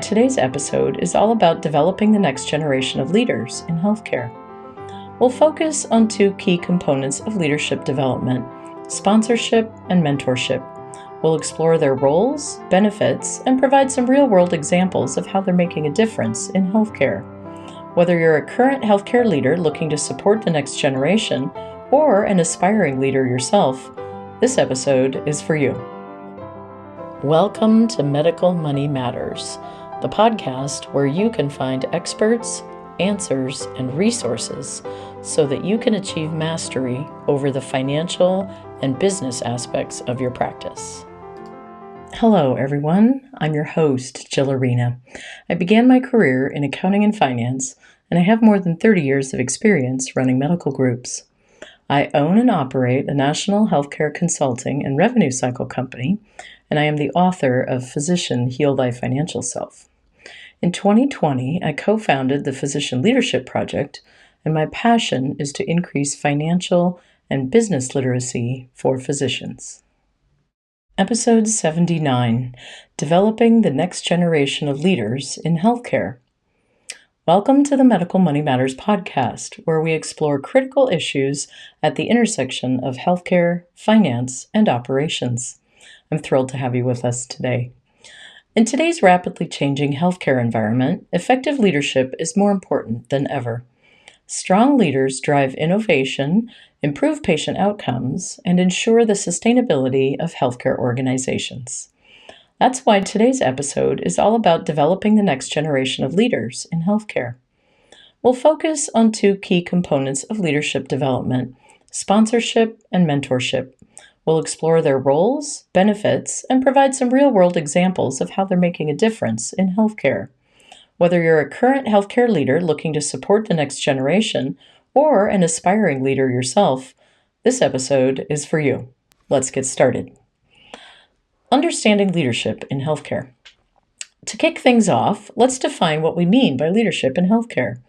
Today's episode is all about developing the next generation of leaders in healthcare. We'll focus on two key components of leadership development: sponsorship and mentorship. We'll explore their roles, benefits, and provide some real-world examples of how they're making a difference in healthcare. Whether you're a current healthcare leader looking to support the next generation or an aspiring leader yourself, this episode is for you. Welcome to Medical Money Matters, the podcast where you can find experts, answers, and resources so that you can achieve mastery over the financial and business aspects of your practice. Hello, everyone. I'm your host, Jill Arena. I began my career in accounting and finance, and I have more than 30 years of experience running medical groups. I own and operate a national healthcare consulting and revenue cycle company, and I am the author of Physician Heal Thy Financial Self. In 2020, I co-founded the Physician Leadership Project, and my passion is to increase financial and business literacy for physicians. Episode 79, Developing the Next Generation of Leaders in Healthcare. Welcome to the Medical Money Matters podcast, where we explore critical issues at the intersection of healthcare, finance, and operations. I'm thrilled to have you with us today. In today's rapidly changing healthcare environment, effective leadership is more important than ever. Strong leaders drive innovation, improve patient outcomes, and ensure the sustainability of healthcare organizations. That's why today's episode is all about developing the next generation of leaders in healthcare. We'll focus on two key components of leadership development: sponsorship and mentorship. We'll explore their roles, benefits, and provide some real-world examples of how they're making a difference in healthcare. Whether you're a current healthcare leader looking to support the next generation or an aspiring leader yourself, this episode is for you. Let's get started. Understanding leadership in healthcare. To kick things off, let's define what we mean by leadership in healthcare.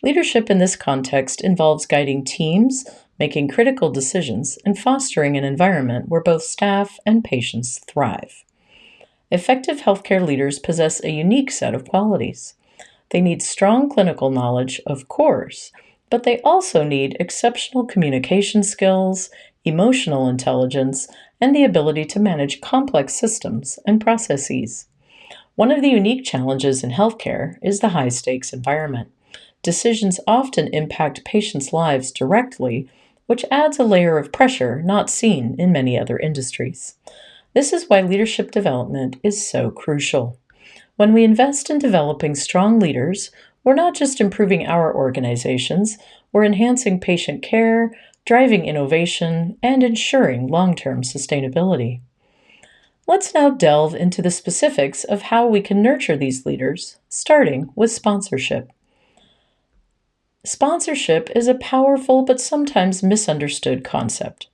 Leadership in this context involves guiding teams, making critical decisions, and fostering an environment where both staff and patients thrive. Effective healthcare leaders possess a unique set of qualities. They need strong clinical knowledge, of course, but they also need exceptional communication skills, emotional intelligence, and the ability to manage complex systems and processes. One of the unique challenges in healthcare is the high-stakes environment. Decisions often impact patients' lives directly, which adds a layer of pressure not seen in many other industries. This is why leadership development is so crucial. When we invest in developing strong leaders, we're not just improving our organizations, we're enhancing patient care, driving innovation, and ensuring long-term sustainability. Let's now delve into the specifics of how we can nurture these leaders, starting with sponsorship. Sponsorship is a powerful but sometimes misunderstood concept.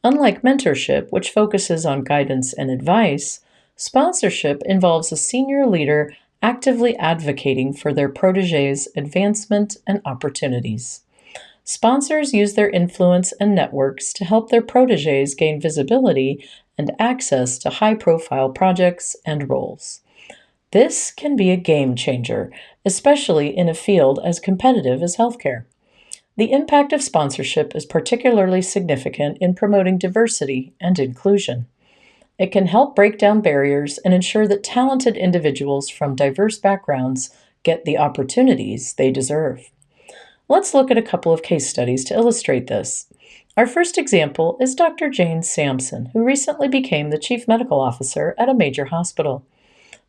Unlike mentorship, which focuses on guidance and advice, sponsorship involves a senior leader actively advocating for their protégés' advancement and opportunities. Sponsors use their influence and networks to help their protégés gain visibility and access to high-profile projects and roles. This can be a game changer, especially in a field as competitive as healthcare. The impact of sponsorship is particularly significant in promoting diversity and inclusion. It can help break down barriers and ensure that talented individuals from diverse backgrounds get the opportunities they deserve. Let's look at a couple of case studies to illustrate this. Our first example is Dr. Jane Sampson, who recently became the Chief Medical Officer at a major hospital.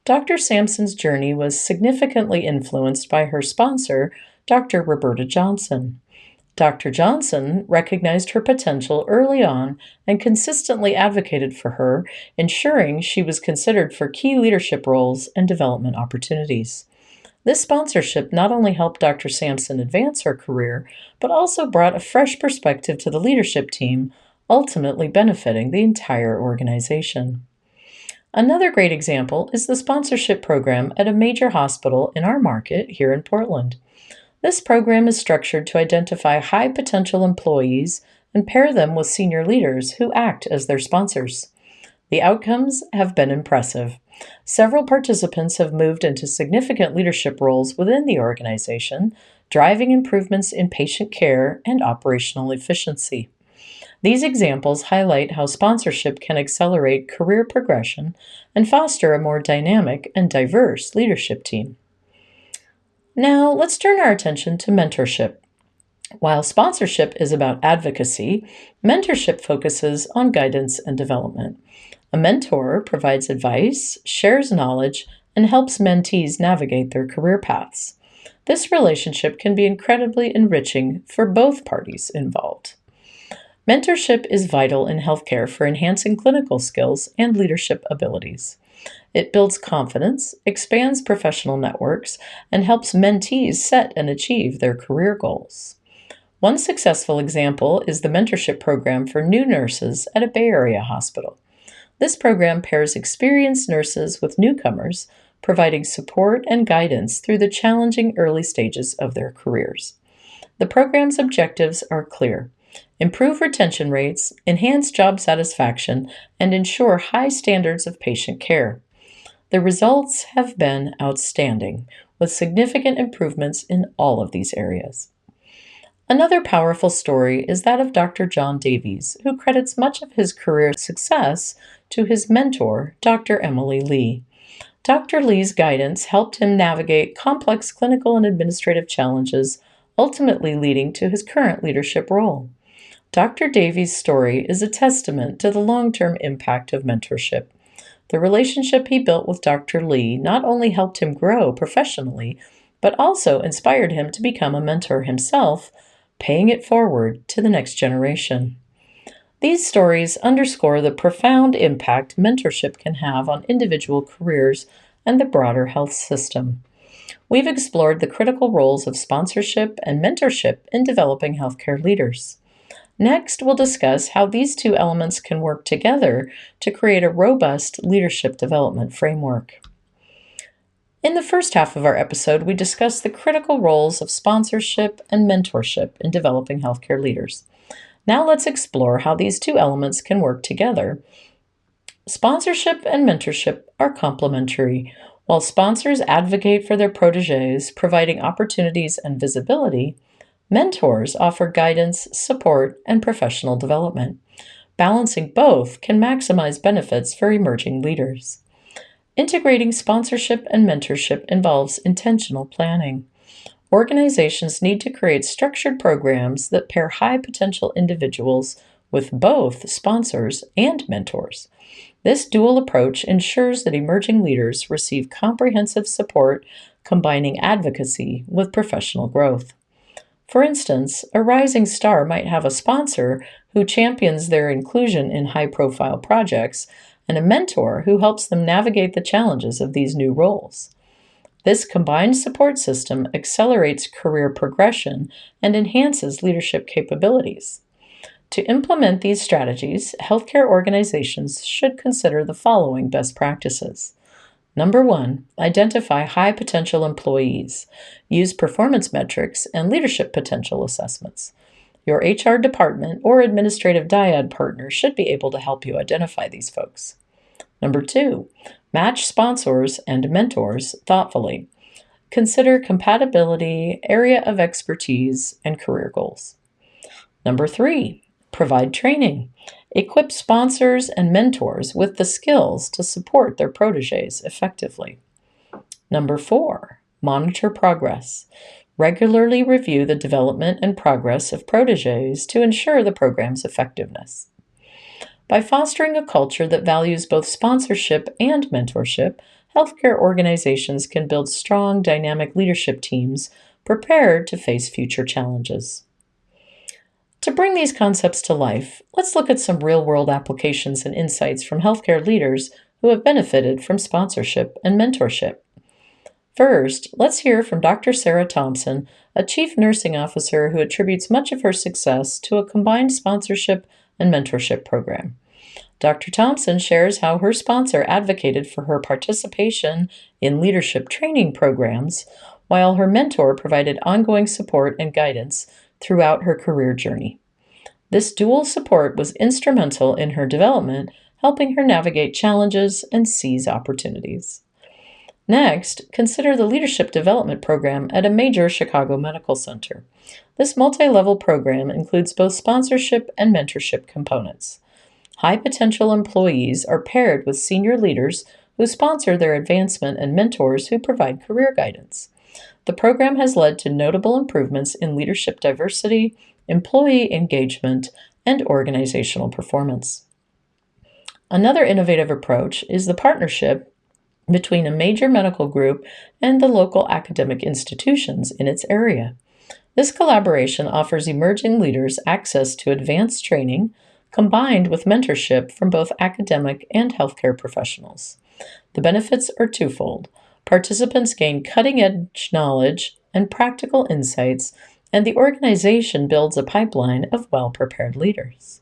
Dr. Sampson's journey was significantly influenced by her sponsor, Dr. Roberta Johnson. Dr. Johnson recognized her potential early on and consistently advocated for her, ensuring she was considered for key leadership roles and development opportunities. This sponsorship not only helped Dr. Sampson advance her career, but also brought a fresh perspective to the leadership team, ultimately benefiting the entire organization. Another great example is the sponsorship program at a major hospital in our market here in Portland. This program is structured to identify high-potential employees and pair them with senior leaders who act as their sponsors. The outcomes have been impressive. Several participants have moved into significant leadership roles within the organization, driving improvements in patient care and operational efficiency. These examples highlight how sponsorship can accelerate career progression and foster a more dynamic and diverse leadership team. Now, let's turn our attention to mentorship. While sponsorship is about advocacy, mentorship focuses on guidance and development. A mentor provides advice, shares knowledge, and helps mentees navigate their career paths. This relationship can be incredibly enriching for both parties involved. Mentorship is vital in healthcare for enhancing clinical skills and leadership abilities. It builds confidence, expands professional networks, and helps mentees set and achieve their career goals. One successful example is the mentorship program for new nurses at a Bay Area hospital. This program pairs experienced nurses with newcomers, providing support and guidance through the challenging early stages of their careers. The program's objectives are clear: improve retention rates, enhance job satisfaction, and ensure high standards of patient care. The results have been outstanding, with significant improvements in all of these areas. Another powerful story is that of Dr. John Davies, who credits much of his career success to his mentor, Dr. Emily Lee. Dr. Lee's guidance helped him navigate complex clinical and administrative challenges, ultimately leading to his current leadership role. Dr. Davies' story is a testament to the long-term impact of mentorship. The relationship he built with Dr. Lee not only helped him grow professionally, but also inspired him to become a mentor himself, paying it forward to the next generation. These stories underscore the profound impact mentorship can have on individual careers and the broader health system. We've explored the critical roles of sponsorship and mentorship in developing healthcare leaders. Next, we'll discuss how these two elements can work together to create a robust leadership development framework. In the first half of our episode, we discussed the critical roles of sponsorship and mentorship in developing healthcare leaders. Now let's explore how these two elements can work together. Sponsorship and mentorship are complementary. While sponsors advocate for their protégés, providing opportunities and visibility, mentors offer guidance, support, and professional development. Balancing both can maximize benefits for emerging leaders. Integrating sponsorship and mentorship involves intentional planning. Organizations need to create structured programs that pair high-potential individuals with both sponsors and mentors. This dual approach ensures that emerging leaders receive comprehensive support, combining advocacy with professional growth. For instance, a rising star might have a sponsor who champions their inclusion in high-profile projects and a mentor who helps them navigate the challenges of these new roles. This combined support system accelerates career progression and enhances leadership capabilities. To implement these strategies, healthcare organizations should consider the following best practices. Number 1, identify high-potential employees. Use performance metrics and leadership potential assessments. Your HR department or administrative dyad partner should be able to help you identify these folks. Number 2, match sponsors and mentors thoughtfully. Consider compatibility, area of expertise, and career goals. Number 3, provide training. Equip sponsors and mentors with the skills to support their protégés effectively. Number 4, monitor progress. Regularly review the development and progress of protégés to ensure the program's effectiveness. By fostering a culture that values both sponsorship and mentorship, healthcare organizations can build strong, dynamic leadership teams prepared to face future challenges. To bring these concepts to life, let's look at some real-world applications and insights from healthcare leaders who have benefited from sponsorship and mentorship. First, let's hear from Dr. Sarah Thompson, a chief nursing officer who attributes much of her success to a combined sponsorship and mentorship program. Dr. Thompson shares how her sponsor advocated for her participation in leadership training programs, while her mentor provided ongoing support and guidance throughout her career journey. This dual support was instrumental in her development, helping her navigate challenges and seize opportunities. Next, consider the Leadership Development Program at a major Chicago medical center. This multi-level program includes both sponsorship and mentorship components. High-potential employees are paired with senior leaders who sponsor their advancement and mentors who provide career guidance. The program has led to notable improvements in leadership diversity, employee engagement, and organizational performance. Another innovative approach is the partnership between a major medical group and the local academic institutions in its area. This collaboration offers emerging leaders access to advanced training combined with mentorship from both academic and healthcare professionals. The benefits are twofold. Participants gain cutting-edge knowledge and practical insights, and the organization builds a pipeline of well-prepared leaders.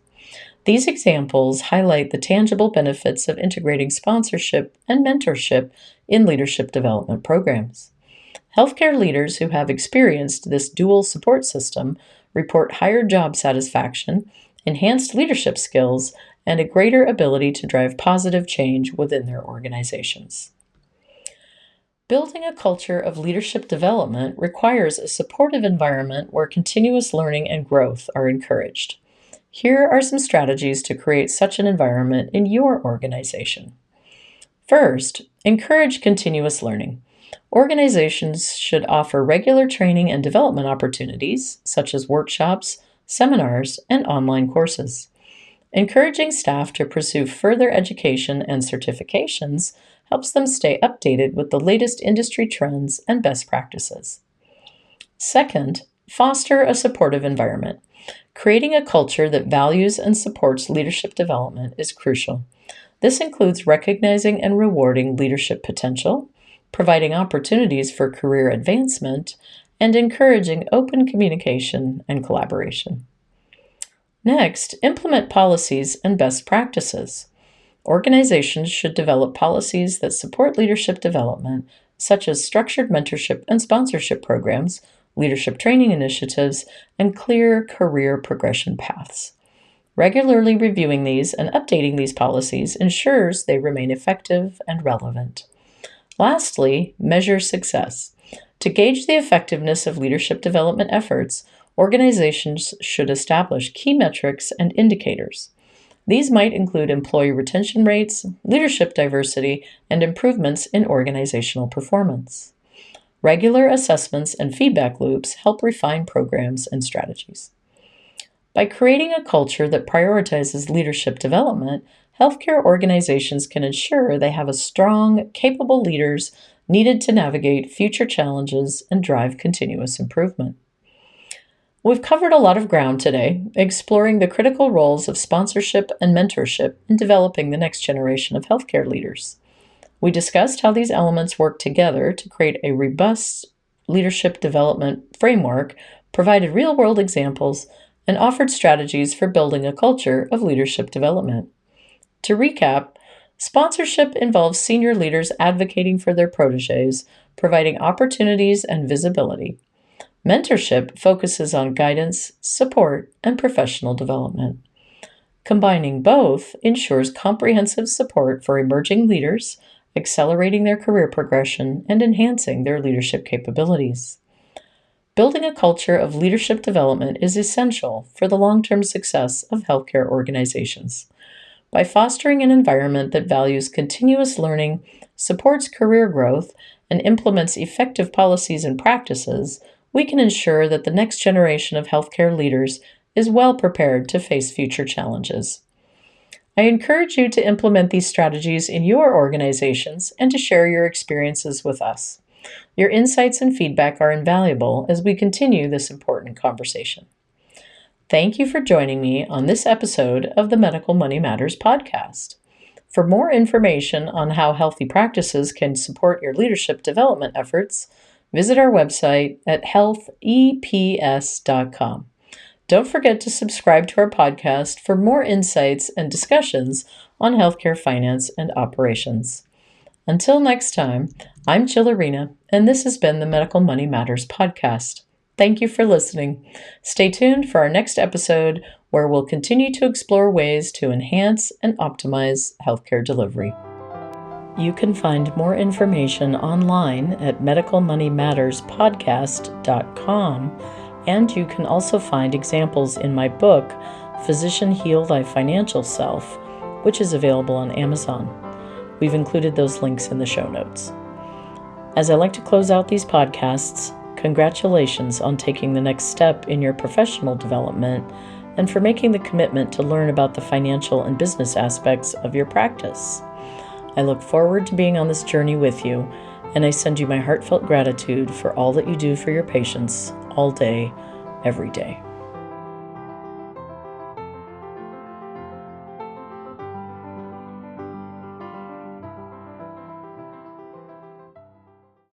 These examples highlight the tangible benefits of integrating sponsorship and mentorship in leadership development programs. Healthcare leaders who have experienced this dual support system report higher job satisfaction, enhanced leadership skills, and a greater ability to drive positive change within their organizations. Building a culture of leadership development requires a supportive environment where continuous learning and growth are encouraged. Here are some strategies to create such an environment in your organization. First, encourage continuous learning. Organizations should offer regular training and development opportunities, such as workshops, seminars, and online courses. Encouraging staff to pursue further education and certifications helps them stay updated with the latest industry trends and best practices. Second, foster a supportive environment. Creating a culture that values and supports leadership development is crucial. This includes recognizing and rewarding leadership potential, providing opportunities for career advancement, and encouraging open communication and collaboration. Next, implement policies and best practices. Organizations should develop policies that support leadership development, such as structured mentorship and sponsorship programs, leadership training initiatives, and clear career progression paths. Regularly reviewing these and updating these policies ensures they remain effective and relevant. Lastly, measure success. To gauge the effectiveness of leadership development efforts, organizations should establish key metrics and indicators. These might include employee retention rates, leadership diversity, and improvements in organizational performance. Regular assessments and feedback loops help refine programs and strategies. By creating a culture that prioritizes leadership development, healthcare organizations can ensure they have strong, capable leaders needed to navigate future challenges and drive continuous improvement. We've covered a lot of ground today, exploring the critical roles of sponsorship and mentorship in developing the next generation of healthcare leaders. We discussed how these elements work together to create a robust leadership development framework, provided real-world examples, and offered strategies for building a culture of leadership development. To recap, sponsorship involves senior leaders advocating for their protégés, providing opportunities and visibility. Mentorship focuses on guidance, support, and professional development. Combining both ensures comprehensive support for emerging leaders, accelerating their career progression, and enhancing their leadership capabilities. Building a culture of leadership development is essential for the long-term success of healthcare organizations. By fostering an environment that values continuous learning, supports career growth, and implements effective policies and practices, we can ensure that the next generation of healthcare leaders is well prepared to face future challenges. I encourage you to implement these strategies in your organizations and to share your experiences with us. Your insights and feedback are invaluable as we continue this important conversation. Thank you for joining me on this episode of the Medical Money Matters podcast. For more information on how healthy practices can support your leadership development efforts, visit our website at healtheps.com. Don't forget to subscribe to our podcast for more insights and discussions on healthcare finance and operations. Until next time, I'm Jill Arena, and this has been the Medical Money Matters podcast. Thank you for listening. Stay tuned for our next episode where we'll continue to explore ways to enhance and optimize healthcare delivery. You can find more information online at medicalmoneymatterspodcast.com, and you can also find examples in my book, Physician Heal Thy Financial Self, which is available on Amazon. We've included those links in the show notes. As I like to close out these podcasts, congratulations on taking the next step in your professional development and for making the commitment to learn about the financial and business aspects of your practice. I look forward to being on this journey with you, and I send you my heartfelt gratitude for all that you do for your patients all day, every day.